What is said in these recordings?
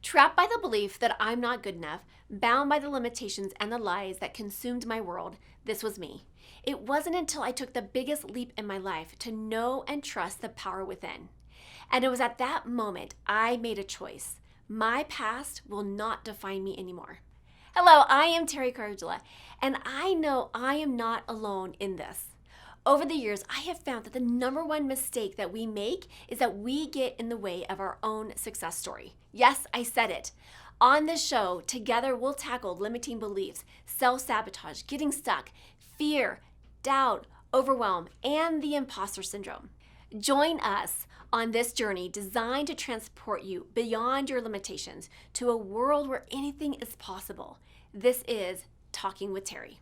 Trapped by the belief that I'm not good enough, bound by the limitations and the lies that consumed my world, this was me. It wasn't until I took the biggest leap in my life to know and trust the power within. And it was at that moment I made a choice. My past will not define me anymore. Hello, I am Teri, and I know I am not alone in this. Over the years, I have found that the number one mistake that we make is that we get in the way of our own success story. Yes, I said it. On this show, together we'll tackle limiting beliefs, self-sabotage, getting stuck, fear, doubt, overwhelm, and the imposter syndrome. Join us on this journey designed to transport you beyond your limitations to a world where anything is possible. This is Talking with Teri.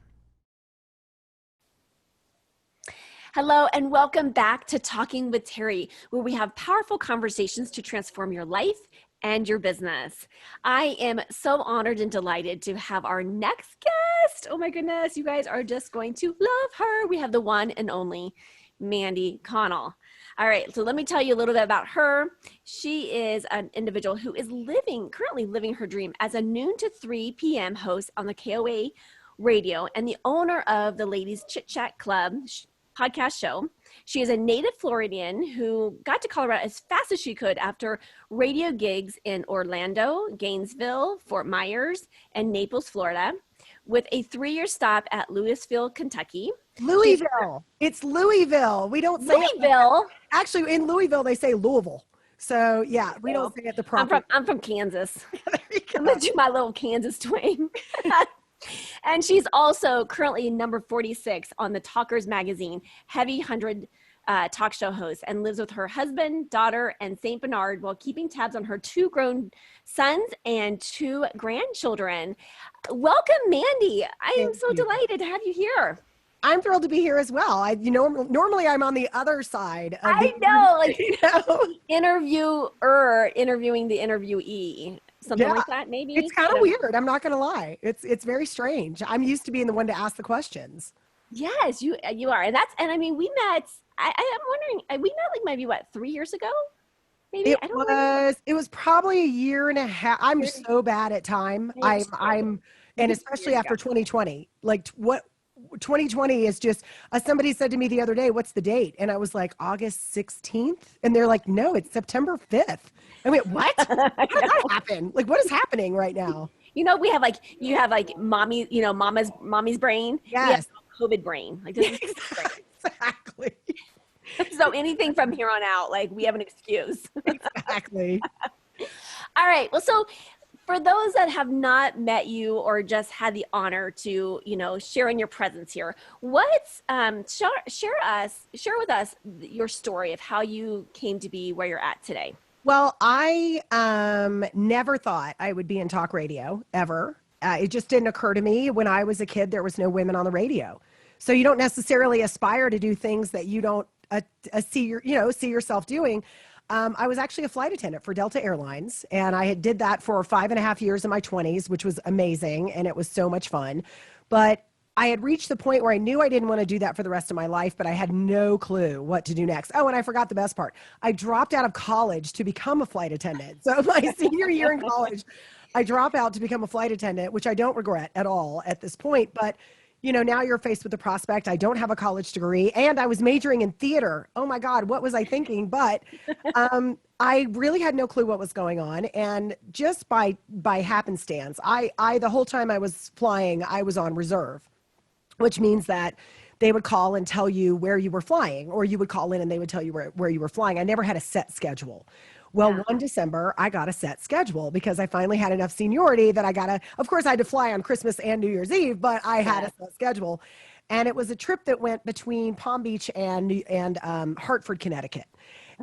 Hello and welcome back to Talking with Teri, where we have powerful conversations to transform your life and your business. I am so honored and delighted to have our next guest. Oh my goodness, you guys are just going to love her. We have the one and only Mandy Connell. All right, so let me tell you a little bit about her. She is an individual who is currently living her dream as a noon to 3 p.m. host on the KOA radio and the owner of the Ladies Chit Chat Club podcast show. She is a native Floridian who got to Colorado as fast as she could after radio gigs in Orlando, Gainesville, Fort Myers, and Naples, Florida, with a 3-year stop at Louisville, Kentucky. Louisville. It's Louisville. We don't say Louisville. Actually, in Louisville, they say Louisville. So yeah, we don't say it the proper. I'm from Kansas. I'm gonna do my little Kansas twang. And she's also currently number 46 on the Talkers magazine, Heavy 100 talk show host, and lives with her husband, daughter, and St. Bernard while keeping tabs on her 2 grown sons and 2 grandchildren. Welcome, Mandy. I am so delighted to have you here. I'm thrilled to be here as well. Normally I'm on the other side. Interviewer interviewing the interviewee. Something like that, maybe. It's kind of weird. I'm not going to lie. It's very strange. I'm used to being the one to ask the questions. Yes, you are. And I mean, we met, I'm wondering, we met maybe 3 years ago? Maybe? It was probably a year and a half. I'm so bad at time. And especially after 2020, 2020 is just, somebody said to me the other day, what's the date? And I was like, August 16th. And they're like, no, it's September 5th. I mean, what? How did that happen? What is happening right now? We have you have mommy, mommy's brain. Yes. COVID brain. This is Exactly. So anything from here on out, we have an excuse. Exactly. All right. Well, so for those that have not met you or just had the honor to, share in your presence here, share with us your story of how you came to be where you're at today. Well, I never thought I would be in talk radio ever. It just didn't occur to me. When I was a kid, there was no women on the radio. So you don't necessarily aspire to do things that you don't see yourself doing. I was actually a flight attendant for Delta Airlines, and I did that for 5.5 years in my 20s, which was amazing, and it was so much fun. But I had reached the point where I knew I didn't want to do that for the rest of my life, but I had no clue what to do next. Oh, and I forgot the best part. I dropped out of college to become a flight attendant. So my senior year in college, I dropped out to become a flight attendant, which I don't regret at all at this point. But now you're faced with the prospect. I don't have a college degree, and I was majoring in theater. Oh my God, what was I thinking? But I really had no clue what was going on. And just by happenstance, I the whole time I was flying, I was on reserve, which means that they would call and tell you where you were flying, or you would call in and they would tell you where you were flying. I never had a set schedule. Well, one December, I got a set schedule because I finally had enough seniority that of course I had to fly on Christmas and New Year's Eve, but I had a set schedule. And it was a trip that went between Palm Beach and Hartford, Connecticut.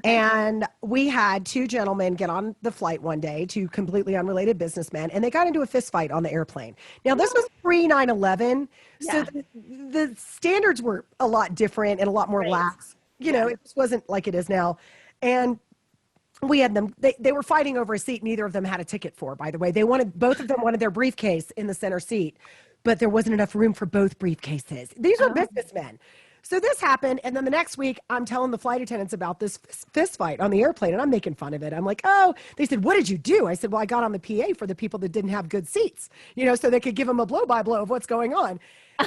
And we had 2 gentlemen get on the flight one day, 2 completely unrelated businessmen, and they got into a fist fight on the airplane. Now, this was pre 9/11, so the standards were a lot different and a lot more lax. It just wasn't like it is now. And we had them, they were fighting over a seat neither of them had a ticket for, by the way. Both of them wanted their briefcase in the center seat, but there wasn't enough room for both briefcases. These were businessmen. So this happened, and then the next week, I'm telling the flight attendants about this fist fight on the airplane, and I'm making fun of it. I'm like, oh, they said, what did you do? I said, well, I got on the PA for the people that didn't have good seats, so they could give them a blow-by-blow of what's going on.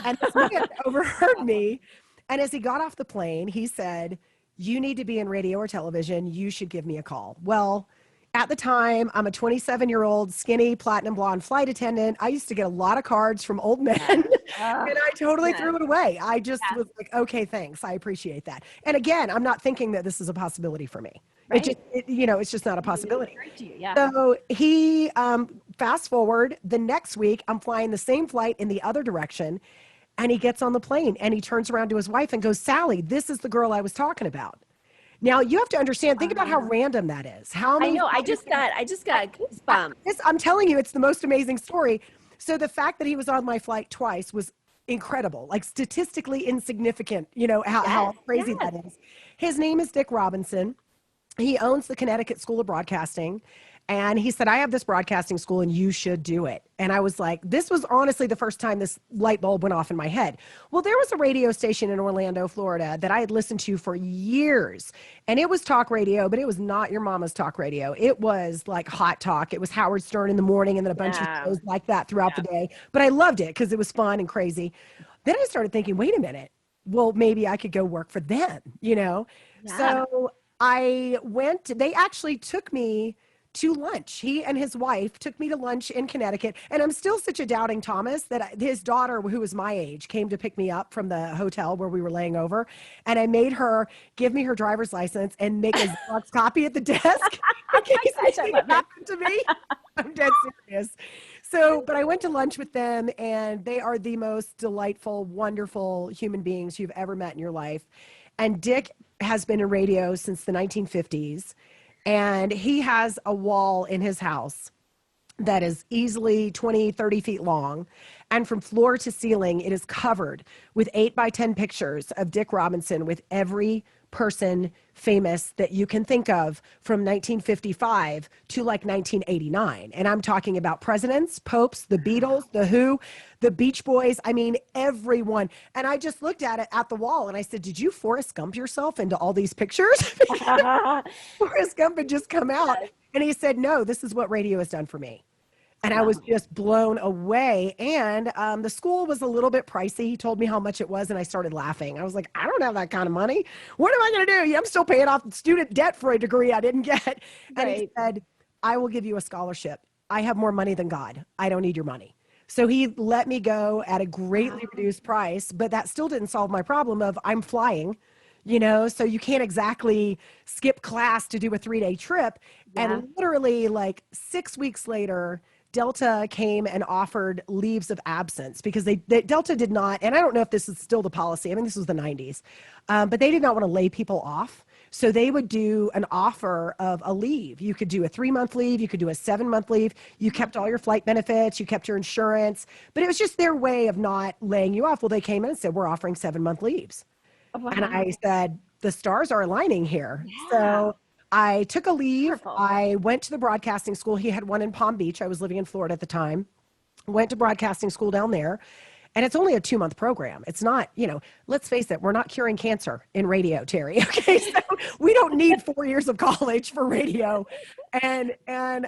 And this man overheard me, and as he got off the plane, he said, you need to be in radio or television. You should give me a call. Well, at the time, I'm a 27-year-old skinny platinum blonde flight attendant. I used to get a lot of cards from old men, and I totally threw it away. I just was like, okay, thanks. I appreciate that. And again, I'm not thinking that this is a possibility for me. Right. It's just not a possibility. So he, fast forward, the next week, I'm flying the same flight in the other direction, and he gets on the plane, and he turns around to his wife and goes, Sally, this is the girl I was talking about. Now you have to understand, think about how random that is. How many I just got goosebumps. I'm telling you, it's the most amazing story. So the fact that he was on my flight twice was incredible, like statistically insignificant, how crazy that is. His name is Dick Robinson. He owns the Connecticut School of Broadcasting. And he said, I have this broadcasting school and you should do it. And I was like, this was honestly the first time this light bulb went off in my head. Well, there was a radio station in Orlando, Florida that I had listened to for years. And it was talk radio, but it was not your mama's talk radio. It was like hot talk. It was Howard Stern in the morning and then a bunch of shows like that throughout the day. But I loved it because it was fun and crazy. Then I started thinking, wait a minute. Well, maybe I could go work for them, So I went, they actually took me to lunch. He and his wife took me to lunch in Connecticut. And I'm still such a doubting Thomas that his daughter, who was my age, came to pick me up from the hotel where we were laying over. And I made her give me her driver's license and make a Xerox copy at the desk in case anything happened to me. I'm dead serious. So, but I went to lunch with them, and they are the most delightful, wonderful human beings you've ever met in your life. And Dick has been in radio since the 1950s. And he has a wall in his house that is easily 20, 30 feet long. And from floor to ceiling, it is covered with 8x10 pictures of Dick Robinson with every person famous that you can think of from 1955 to like 1989. And I'm talking about presidents, popes, the Beatles, the Who, the Beach Boys. I mean, everyone. And I just looked at it at the wall and I said, did you Forrest Gump yourself into all these pictures? Forrest Gump had just come out. And he said, no, this is what radio has done for me. And I was just blown away. And the school was a little bit pricey. He told me how much it was, and I started laughing. I was like, I don't have that kind of money. What am I going to do? I'm still paying off student debt for a degree I didn't get. And he said, I will give you a scholarship. I have more money than God. I don't need your money. So he let me go at a greatly reduced price, but that still didn't solve my problem of I'm flying. So you can't exactly skip class to do a 3-day trip. And literally like 6 weeks later, Delta came and offered leaves of absence because Delta did not, and I don't know if this is still the policy. I mean, this was the 90s, but they did not want to lay people off. So they would do an offer of a leave. You could do a 3-month leave. You could do a 7-month leave. You kept all your flight benefits. You kept your insurance, but it was just their way of not laying you off. Well, they came in and said, we're offering 7-month leaves. Wow. And I said, the stars are aligning here. Yeah. So I took a leave. Wonderful. I went to the broadcasting school. He had one in Palm Beach. I was living in Florida at the time. Went to broadcasting school down there. And it's only a 2-month program. It's not, let's face it, we're not curing cancer in radio, Teri. Okay, so we don't need 4 years of college for radio. And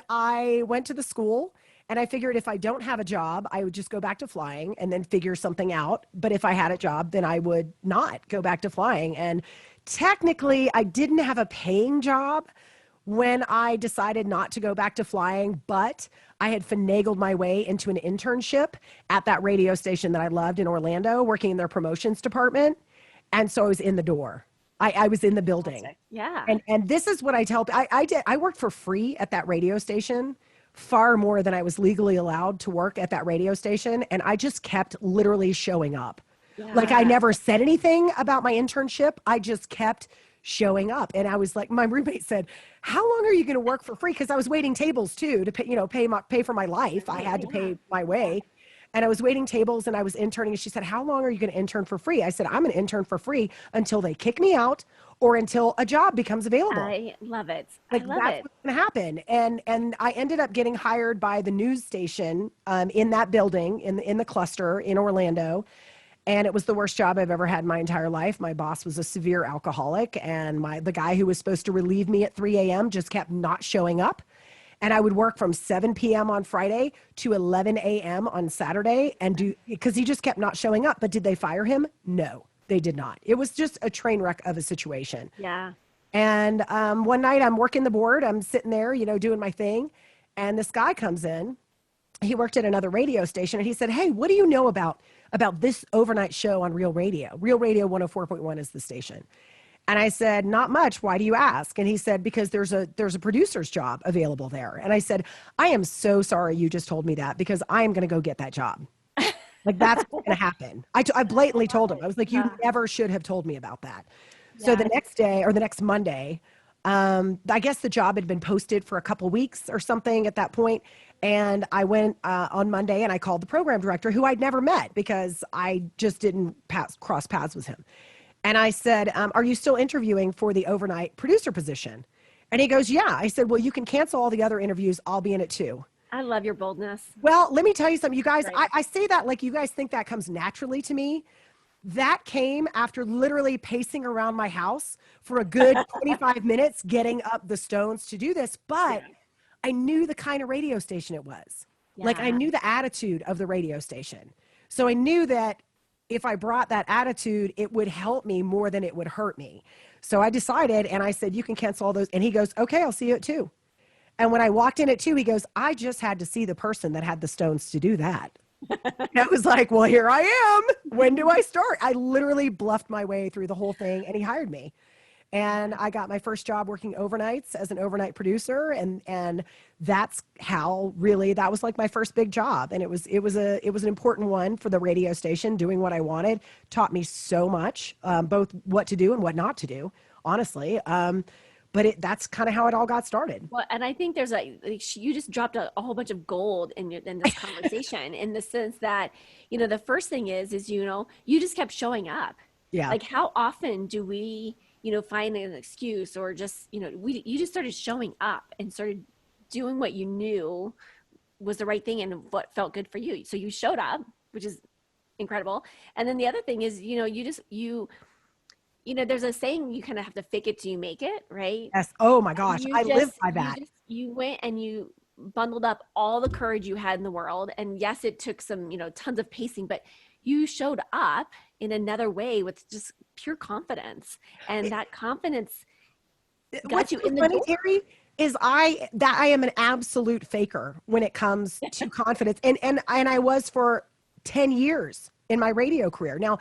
I went to the school, and I figured if I don't have a job, I would just go back to flying and then figure something out. But if I had a job, then I would not go back to flying. And technically, I didn't have a paying job when I decided not to go back to flying, but I had finagled my way into an internship at that radio station that I loved in Orlando, working in their promotions department. And so I was in the door. I was in the building. Yeah. And this is what I tell people. I worked for free at that radio station, far more than I was legally allowed to work at that radio station. And I just kept literally showing up. Yeah. Like I never said anything about my internship. I just kept showing up. And I was like, my roommate said, how long are you going to work for free? Because I was waiting tables too to pay for my life. I had to pay my way. And I was waiting tables and I was interning. And she said, how long are you going to intern for free? I said, I'm going to intern for free until they kick me out or until a job becomes available. I love it. That's what's going to happen. And I ended up getting hired by the news station in that building, in the cluster in Orlando. And it was the worst job I've ever had in my entire life. My boss was a severe alcoholic, and the guy who was supposed to relieve me at 3 a.m. just kept not showing up. And I would work from 7 p.m. on Friday to 11 a.m. on Saturday because he just kept not showing up. But did they fire him? No, they did not. It was just a train wreck of a situation. Yeah. And one night I'm working the board. I'm sitting there, doing my thing. And this guy comes in. He worked at another radio station, and he said, "Hey, what do you know about this overnight show on Real Radio? Real Radio 104.1 is the station." And I said, "Not much. Why do you ask?" And he said, "Because there's a producer's job available there." And I said, "I am so sorry you just told me that, because I am going to go get that job. Like, that's what's going to happen." I blatantly told him. I was like, "You never should have told me about that." So the next day, or the next Monday, I guess the job had been posted for a couple weeks or something at that point. And I went on Monday, and I called the program director, who I'd never met because I just didn't cross paths with him. And I said, "Are you still interviewing for the overnight producer position?" And he goes, "Yeah." I said, "Well, you can cancel all the other interviews. I'll be in it too." I love your boldness. Well, let me tell you something, you guys. Right. I say that like you guys think that comes naturally to me. That came after literally pacing around my house for a good 25 minutes, getting up the stones to do this. But I knew the kind of radio station it was. Like, I knew the attitude of the radio station. So I knew that if I brought that attitude, it would help me more than it would hurt me. So I decided, and I said, "You can cancel all those." And he goes, "Okay, I'll see you at 2." And when I walked in at 2, he goes, "I just had to see the person that had the stones to do that." And I was like, "Well, here I am. When do I start?" I literally bluffed my way through the whole thing, and he hired me. And I got my first job working overnights as an overnight producer. And that's how really, that was like my first big job. And it was an important one for the radio station. Doing what I wanted taught me so much, both what to do and what not to do, honestly. But that's kind of how it all got started. Well, and I think you just dropped a whole bunch of gold in this conversation in the sense that, the first thing is, you just kept showing up. Yeah. Like, how often do we, find an excuse, or just, you just started showing up and started doing what you knew was the right thing and what felt good for you. So you showed up, which is incredible. And then the other thing is, there's a saying, you kind of have to fake it till you make it, right? Yes. Oh my gosh. I live by that. You went and you bundled up all the courage you had in the world. And yes, it took some, tons of pacing, but you showed up in another way with just pure confidence. And that confidence got you in the door. Teri, is I am an absolute faker when it comes to confidence. And I was for 10 years in my radio career. Now,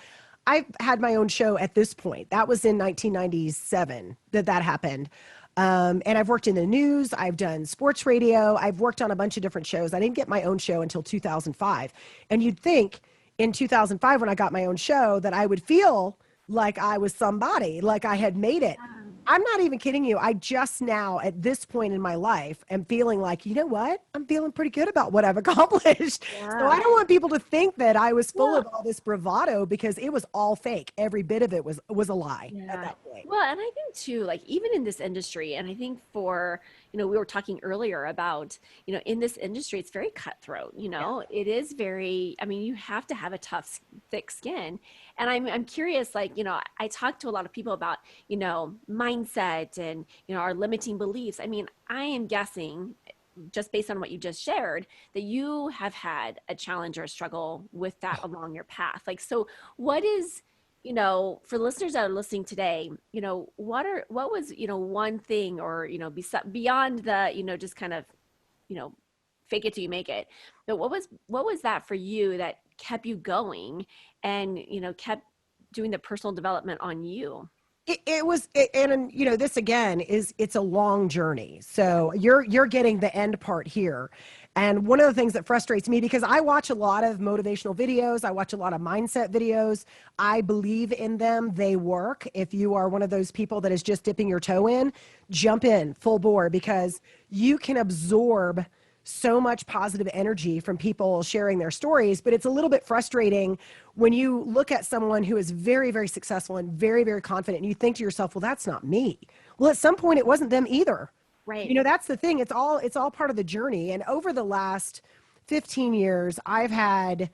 I've had my own show at this point. That was in 1997 that happened. And I've worked in the news. I've done sports radio. I've worked on a bunch of different shows. I didn't get my own show until 2005. And you'd think in 2005, when I got my own show, that I would feel like I was somebody, like I had made it. I'm not even kidding you. I just now, at this point in my life, am feeling like, you know what? I'm feeling pretty good about what I've accomplished. Yeah. So I don't want people to think that I was full of all this bravado, because it was all fake. Every bit of it was a lie at that point. Well, and I think too, like, even in this industry, and I think for, we were talking earlier about, in this industry, it's very cutthroat, it is very, you have to have a tough, thick skin. And I'm curious, like, I talk to a lot of people about, mindset and, our limiting beliefs. I am guessing, just based on what you just shared, that you have had a challenge or a struggle with that along your path. Like, so what is, for listeners that are listening today, what was, one thing, or, beyond the, just kind of, fake it till you make it, but what was that for you that kept you going and, kept doing the personal development on you? And this again it's a long journey. So you're getting the end part here. And one of the things that frustrates me, because I watch a lot of motivational videos, I watch a lot of mindset videos. I believe in them. They work. If you are one of those people that is just dipping your toe in, jump in full bore, because you can absorb so much positive energy from people sharing their stories. But it's a little bit frustrating when you look at someone who is very, very successful and very, very confident, and you think to yourself, well, that's not me. Well, at some point it wasn't them either. Right. That's the thing. It's all part of the journey. And over the last 15 years, I've had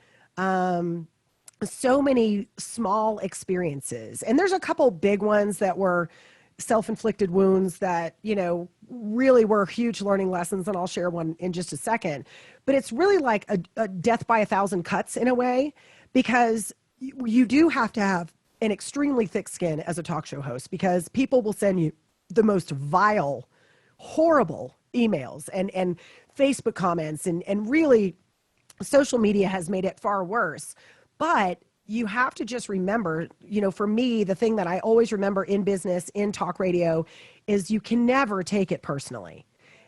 so many small experiences. And there's a couple big ones that were self-inflicted wounds that, you know, really were huge learning lessons. And I'll share one in just a second. But it's really like a death by a thousand cuts in a way, because you do have to have an extremely thick skin as a talk show host, because people will send you the most vile, horrible emails and Facebook comments, and really social media has made it far worse. But you have to just remember, you know, for me, the thing that I always remember in business, in talk radio, is you can never take it personally,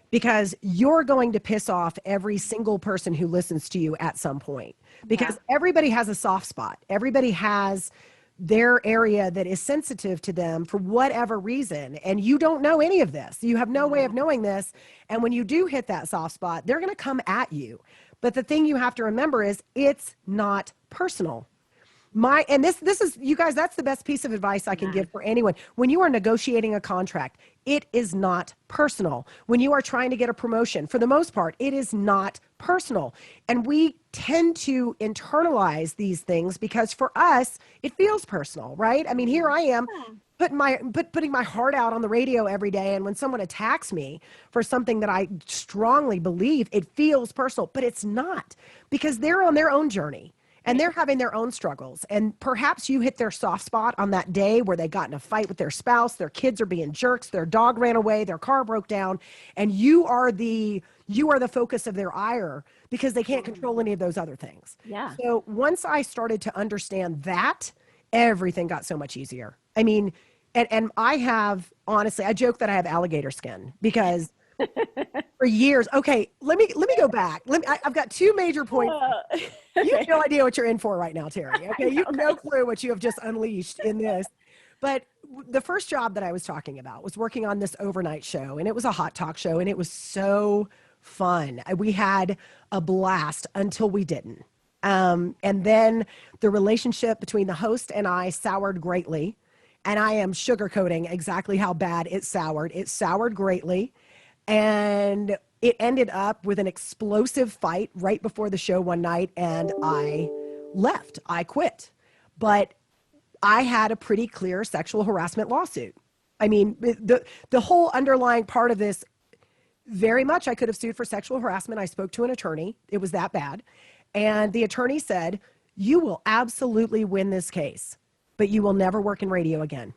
because you're going to piss off every single person who listens to you at some point, because everybody has a soft spot. Everybody has their area that is sensitive to them for whatever reason. And you don't know any of this. You have no way of knowing this. And when you do hit that soft spot, they're going to come at you. But the thing you have to remember is it's not personal. And this is, you guys, that's the best piece of advice I can give for anyone. When you are negotiating a contract, it is not personal. When you are trying to get a promotion, for the most part, it is not personal. And we tend to internalize these things because for us, it feels personal, right? I mean, here I am putting my heart out on the radio every day. And when someone attacks me for something that I strongly believe, it feels personal, but it's not, because they're on their own journey. And they're having their own struggles. And perhaps you hit their soft spot on that day where they got in a fight with their spouse, their kids are being jerks, their dog ran away, their car broke down, and you are the focus of their ire because they can't control any of those other things. Yeah. So once I started to understand that, everything got so much easier. I mean, and I have, honestly, I joke that I have alligator skin because for years. Okay, let me go back. I've got two major points. You have no idea what you're in for right now, Teri. Okay, you have no clue what you have just unleashed in this. But the first job that I was talking about was working on this overnight show, and it was a hot talk show, and it was so fun. We had a blast until we didn't. And then the relationship between the host and I soured greatly. And I am sugarcoating exactly how bad it soured. It soured greatly. And it ended up with an explosive fight right before the show one night, and I left. I quit. But I had a pretty clear sexual harassment lawsuit. I mean, the whole underlying part of this, very much I could have sued for sexual harassment. I spoke to an attorney. It was that bad. And the attorney said, you will absolutely win this case, but you will never work in radio again.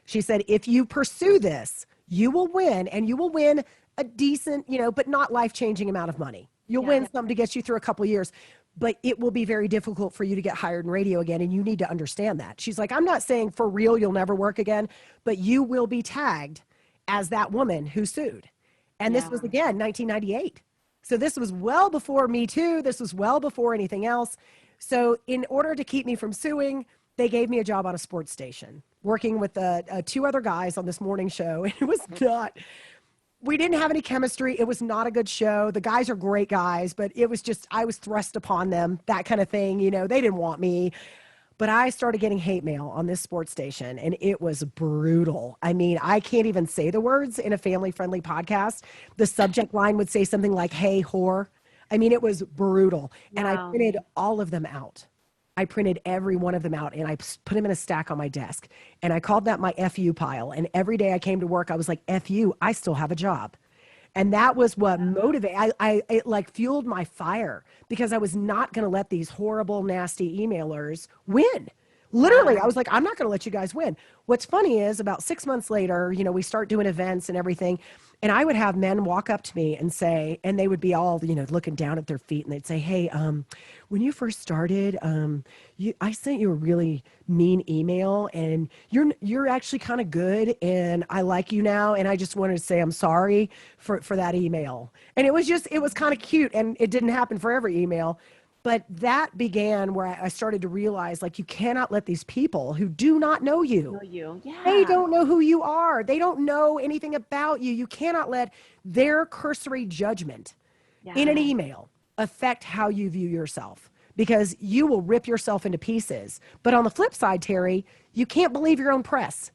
She said, if you pursue this, you will win, and you will win a decent, but not life-changing amount of money. You'll win some to get you through a couple of years, but it will be very difficult for you to get hired in radio again, and you need to understand that. She's like, I'm not saying for real you'll never work again, but you will be tagged as that woman who sued. And this was, again, 1998. So this was well before Me Too. This was well before anything else. So in order to keep me from suing, they gave me a job on a sports station, working with two other guys on this morning show. And it was not, we didn't have any chemistry. It was not a good show. The guys are great guys, but it was just, I was thrust upon them, that kind of thing. They didn't want me. But I started getting hate mail on this sports station, and it was brutal. I mean, I can't even say the words in a family-friendly podcast. The subject line would say something like, hey, whore. I mean, it was brutal. Wow. And I printed all of them out. I printed every one of them out, and I put them in a stack on my desk. And I called that my FU pile. And every day I came to work, I was like, FU, I still have a job. And that was what motivated, it like fueled my fire, because I was not going to let these horrible, nasty emailers win. Literally, I was like, I'm not going to let you guys win. What's funny is about 6 months later, we start doing events and everything. And I would have men walk up to me and say, and they would be all, looking down at their feet, and they'd say, hey, when you first started, I sent you a really mean email, and you're actually kind of good, and I like you now, and I just wanted to say I'm sorry for that email. And it was kind of cute, and it didn't happen for every email. But that began where I started to realize, like, you cannot let these people who do not know you, they don't know who you are. They don't know anything about you. You cannot let their cursory judgment in an email affect how you view yourself, because you will rip yourself into pieces. But on the flip side, Teri, you can't believe your own press.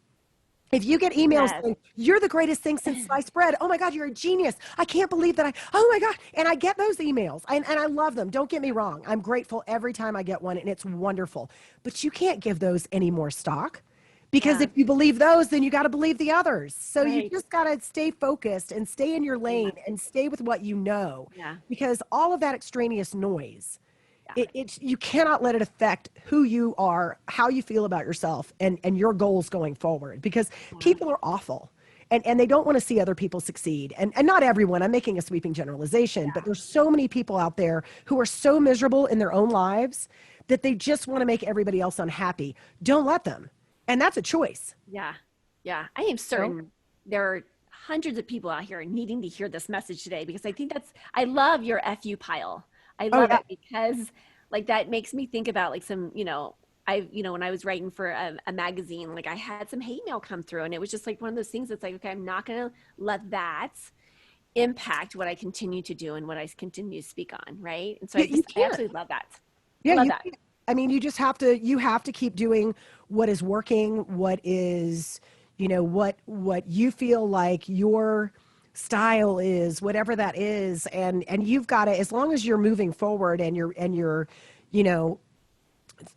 If you get emails Yes. saying, you're the greatest thing since sliced bread. Oh my God, you're a genius. I can't believe that oh my God. And I get those emails and I love them. Don't get me wrong. I'm grateful every time I get one and it's wonderful. But you can't give those any more stock because Yeah. if you believe those, then you got to believe the others. So you Right. just got to stay focused and stay in your Yeah. lane and stay with what you know Yeah. because all of that extraneous noise Yeah. it's you cannot let it affect who you are, how you feel about yourself, and your goals going forward. Because Yeah. people are awful, and they don't want to see other people succeed. And not everyone. I'm making a sweeping generalization, but there's so many people out there who are so miserable in their own lives that they just want to make everybody else unhappy. Don't let them, and that's a choice. Yeah. Yeah. I am You know? certain there are hundreds of people out here needing to hear this message today because I think I love your FU pile. I Oh love yeah, it because like that makes me think about like some, when I was writing for a magazine, like I had some hate mail come through and it was just like one of those things that's like, okay, I'm not going to let that impact what I continue to do and what I continue to speak on. Right. And so you I can't. absolutely love that. Yeah, Love you that. can't. I mean, you have to keep doing what is working, what is, what you feel like your style is, whatever that is, and you've got to, as long as you're moving forward and you're, you know,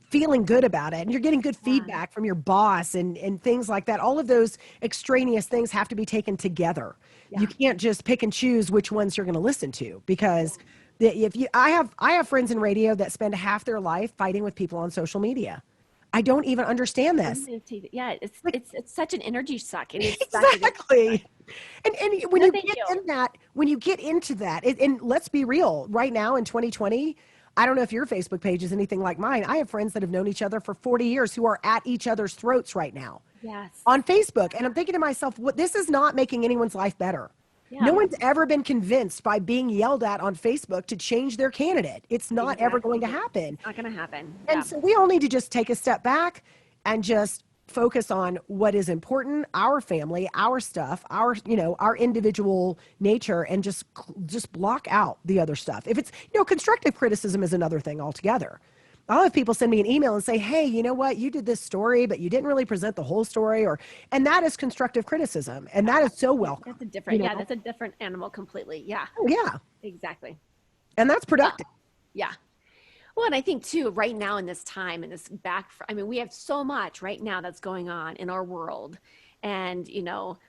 feeling good about it and you're getting good Yeah. feedback from your boss and things like that, all of those extraneous things have to be taken together. You Yeah. can't just pick and choose which ones you're going to listen to because if you I have friends in radio that spend half their life fighting with people on social media. I don't even understand this. Yeah. Like It's such an energy suck. It is such an energy suck. exactly. And when No, you thank get you. in that, when you get into that, and let's be real, right now in 2020, I don't know if your Facebook page is anything like mine. I have friends that have known each other for 40 years who are at each other's throats right now Yes. on Facebook. And I'm thinking to myself, what this is not making anyone's life better. No Yeah. one's ever been convinced by being yelled at on Facebook to change their candidate. It's not ever going to Exactly. happen. It's not going to happen. And Yeah. so we all need to just take a step back and just focus on what is important, our family, our stuff, our individual nature, and just block out the other stuff. If it's, constructive criticism is another thing altogether. I'll have people send me an email and say, hey, you know what? You did this story, but you didn't really present the whole story, and that is constructive criticism. And that is so welcome, That's a different animal completely. Yeah. Oh, yeah. Exactly. And that's Well, productive. yeah. Well, and I think too, right now in this time, in this I mean, we have so much right now that's going on in our world. And,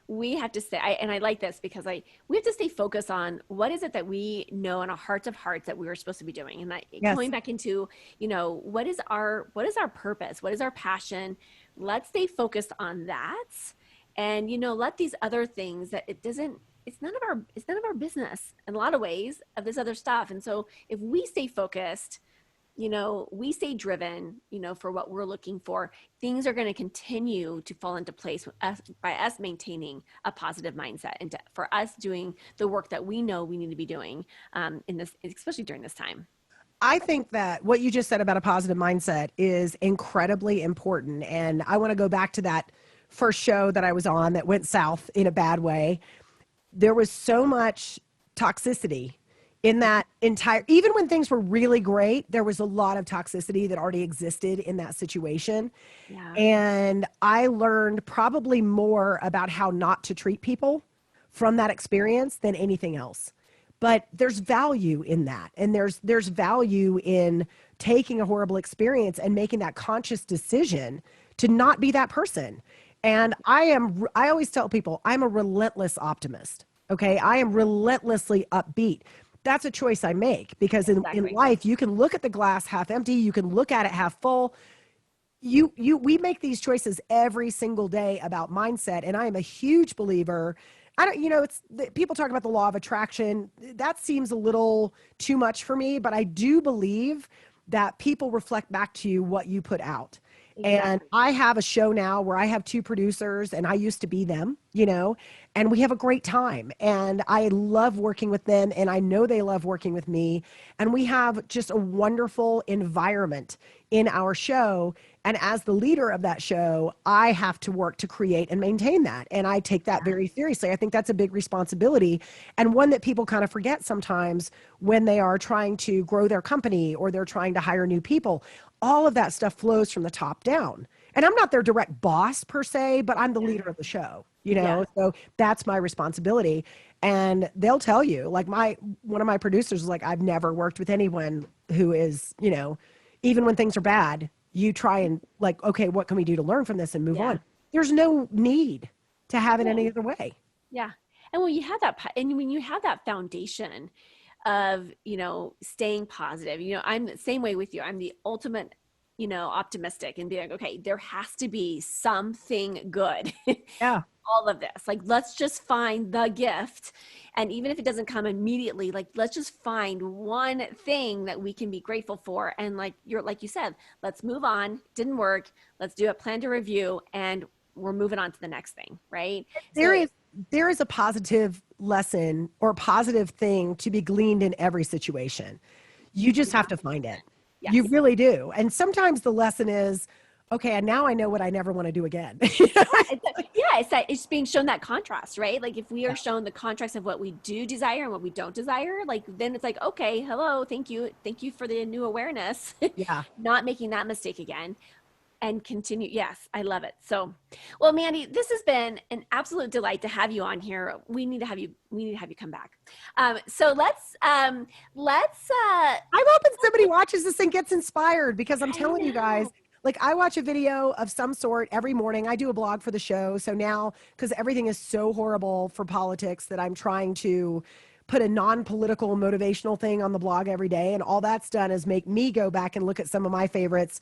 we have to and I like this because we have to stay focused on what is it that we know in our hearts of hearts that we were supposed to be doing. And Yes. going back into, what is our purpose? What is our passion? Let's stay focused on that. And, let these other things that it's none of our business in a lot of ways of this other stuff. And so if we stay focused, we stay driven, for what we're looking for, things are going to continue to fall into place by us maintaining a positive mindset and for us doing the work that we know we need to be doing in this, especially during this time. I think that what you just said about a positive mindset is incredibly important. And I want to go back to that first show that I was on that went south in a bad way. There was so much toxicity in that entire, even when things were really great, there was a lot of toxicity that already existed in that situation. Yeah. And I learned probably more about how not to treat people from that experience than anything else. But there's value in that. And there's value in taking a horrible experience and making that conscious decision to not be that person. And I always tell people, I'm a relentless optimist. Okay. I am relentlessly upbeat. That's a choice I make because in life, you can look at the glass half empty. You can look at it half full. We make these choices every single day about mindset. And I am a huge believer. I don't, people talk about the law of attraction. That seems a little too much for me, but I do believe that people reflect back to you what you put out. Exactly. And I have a show now where I have two producers and I used to be them, and we have a great time and I love working with them and I know they love working with me. And we have just a wonderful environment in our show. And as the leader of that show, I have to work to create and maintain that. And I take that very seriously. I think that's a big responsibility and one that people kind of forget sometimes when they are trying to grow their company or they're trying to hire new people. All of that stuff flows from the top down. And I'm not their direct boss per se, but I'm the leader of the show, you know? Yeah. So that's my responsibility. And they'll tell you, like one of my producers was like, I've never worked with anyone who is, you know, even when things are bad, you try and like, okay, what can we do to learn from this and move Yeah. on? There's no need to have it any other way. Yeah. And when you have that, and when you have that foundation of, you know, staying positive, you know, I'm the same way with you. I'm the ultimate, you know, optimistic and being like, okay, there has to be something good. Yeah. All of this, like, let's just find the gift. And even if it doesn't come immediately, like, let's just find one thing that we can be grateful for. And like you said, let's move on. Didn't work. Let's do a plan to review, and we're moving on to the next thing. Right. There is a positive lesson or a positive thing to be gleaned in every situation. You just have to find it. Yes. You really do. And sometimes the lesson is, okay, and now I know what I never want to do again. It's being shown that contrast, right? Like if we are shown the contrast of what we do desire and what we don't desire, like then it's like, okay, hello, thank you for the new awareness. Yeah. Not making that mistake again. And continue. Yes, I love it. So, well, Mandy, this has been an absolute delight to have you on here. We need to have you come back. So I'm hoping somebody watches this and gets inspired, because I'm telling you guys, like I watch a video of some sort every morning. I do a blog for the show. So now, because everything is so horrible for politics, that I'm trying to put a non-political motivational thing on the blog every day. And all that's done is make me go back and look at some of my favorites.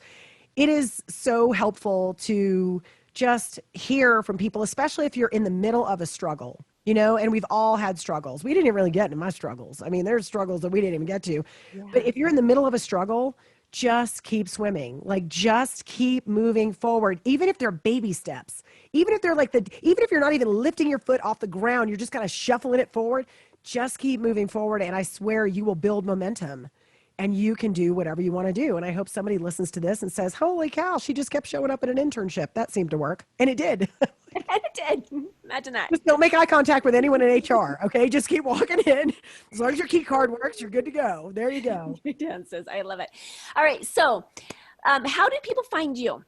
It is so helpful to just hear from people, especially if you're in the middle of a struggle, you know, and we've all had struggles. We didn't even really get into my struggles. I mean, there's struggles that we didn't even get to. Yeah. But if you're in the middle of a struggle, just keep swimming. Like, just keep moving forward, even if they're baby steps, even if they're like even if you're not even lifting your foot off the ground, you're just kind of shuffling it forward. Just keep moving forward. And I swear you will build momentum. And you can do whatever you want to do. And I hope somebody listens to this and says, holy cow, she just kept showing up at an internship. That seemed to work. And it did. And it did. Imagine that. Just don't make eye contact with anyone in HR. Okay. Just keep walking in. As long as your key card works, you're good to go. There you go. Dances. I love it. All right. So how do people find you?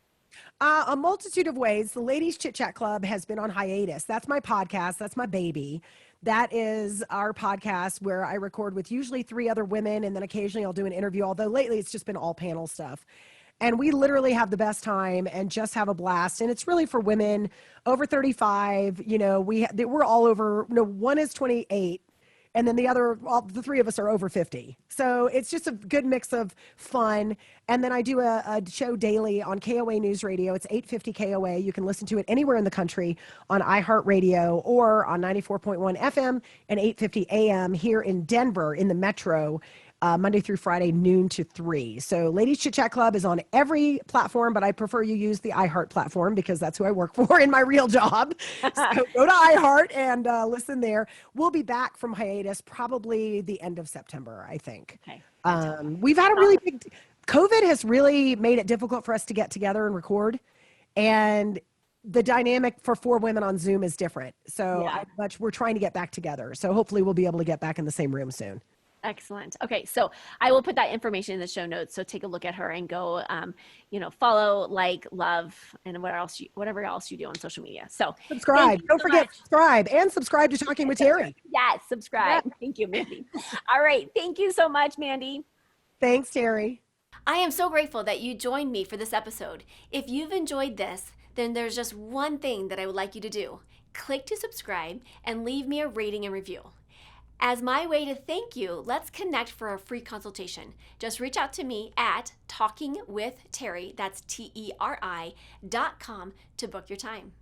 A multitude of ways. The Ladies Chit Chat Club has been on hiatus. That's my podcast. That's my baby. That is our podcast where I record with usually 3 other women, and then occasionally I'll do an interview, although lately it's just been all panel stuff. And we literally have the best time and just have a blast. And it's really for women over 35. You know, we're all over, one is 28. And then the 3 of us are over 50. So it's just a good mix of fun. And then I do a show daily on KOA News Radio. It's 850 KOA. You can listen to it anywhere in the country on iHeartRadio or on 94.1 FM and 850 AM here in Denver in the metro. Monday through Friday, noon to 3. So Ladies Chit Chat Club is on every platform, but I prefer you use the iHeart platform because that's who I work for in my real job. So go to iHeart and listen there. We'll be back from hiatus probably the end of September, I think. Okay. We've had a really big, COVID has really made it difficult for us to get together and record. And the dynamic for 4 women on Zoom is different. So we're trying to get back together. So hopefully we'll be able to get back in the same room soon. Excellent. Okay. So I will put that information in the show notes. So take a look at her and go, follow, like, love, and whatever else you do on social media. So subscribe. Don't forget, subscribe and subscribe to Talking with Teri. Yes. Subscribe. Yeah. Thank you, Mandy. All right. Thank you so much, Mandy. Thanks, Teri. I am so grateful that you joined me for this episode. If you've enjoyed this, then there's just one thing that I would like you to do. Click to subscribe and leave me a rating and review. As my way to thank you, let's connect for a free consultation. Just reach out to me at talkingwithteri, that's TERI.com, to book your time.